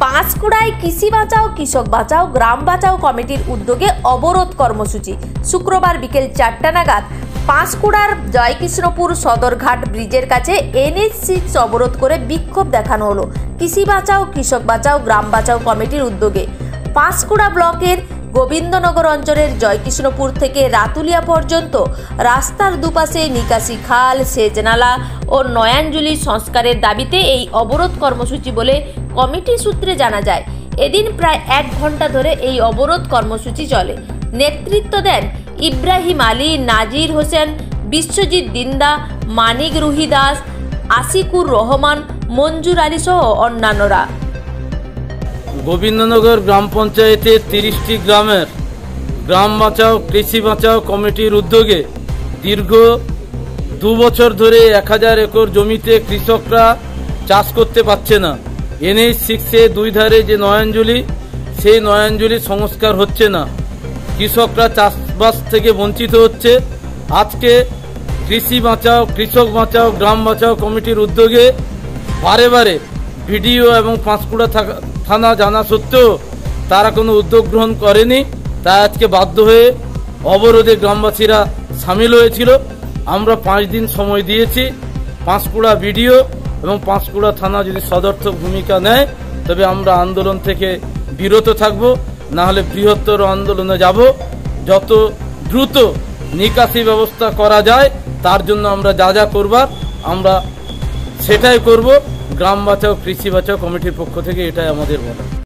পাঁশকুড়ায় কৃষি বাঁচাও কৃষক বাঁচাও গ্রাম বাঁচাও কমিটির উদ্যোগে অবরোধ কর্মসূচি। শুক্রবার বিকেল 4টা নাগাদ পাঁশকুড়ার জয়কৃষ্ণপুর সদরঘাট ব্রিজের কাছে NH6 অবরোধ করে বিক্ষোভ দেখানো হলো কৃষি বাঁচাও কৃষক বাঁচাও গ্রাম বাঁচাও কমিটির উদ্যোগে। পাঁশকুড়া ব্লকের গোবিন্দনগর অঞ্চলের জয়কৃষ্ণপুর থেকে রাতুলিয়া পর্যন্ত রাস্তার দুপাশে নিকাশি খাল, সেচ নালা ও নয়াঞ্জলি সংস্কারের দাবিতে এই অবরোধ কর্মসূচি বলে কমিটি সূত্রে জানা যায়। এদিন প্রায় 1 ঘন্টা ধরে এই অবরোধ কর্মসূচি চলে। নেতৃত্ব দেন ইব্রাহিম আলী, নাজির হোসেন, বিশ্বজিৎ দিন্দা, মানিক রুহি দাস, আশিকুর রহমান, মঞ্জুর আলী সহ অন্যান্যরা। গোবিন্দনগর গ্রাম পঞ্চায়েতের 30টি গ্রামের গ্রাম বাঁচাও কৃষি বাঁচাও কমিটির উদ্যোগে দীর্ঘ 2 বছর ধরে 1000 একর জমিতে কৃষকরা চাষ করতে পারছে না। NH6 দুই ধারে যে নয়াঞ্জলি, সেই নয়াঞ্জলি সংস্কার হচ্ছে না, কৃষকরা চাষবাস থেকে বঞ্চিত হচ্ছে। আজকে কৃষি বাঁচাও কৃষক বাঁচাও গ্রাম বাঁচাও কমিটির উদ্যোগে বারে ভিডিও এবং পাঁশকুড়া থানা জানা সত্ত্বেও তারা কোনো উদ্যোগ গ্রহণ করেনি। তাই আজকে বাধ্য হয়ে অবরোধে গ্রামবাসীরা সামিল হয়েছিল। আমরা 5 দিন সময় দিয়েছি। পাঁশকুড়া ভিডিও এবং পাঁশকুড়া থানা যদি সদর্থক ভূমিকা নেয় তবে আমরা আন্দোলন থেকে বিরত থাকব, না হলে বৃহত্তর আন্দোলনে যাব। যত দ্রুত নিকাশি ব্যবস্থা করা যায় তার জন্য আমরা যা করবার আমরা সেটাই করব। গ্রাম বাঁচাও কৃষি বাঁচাও কমিটির পক্ষ থেকে এটাই আমাদের বলা।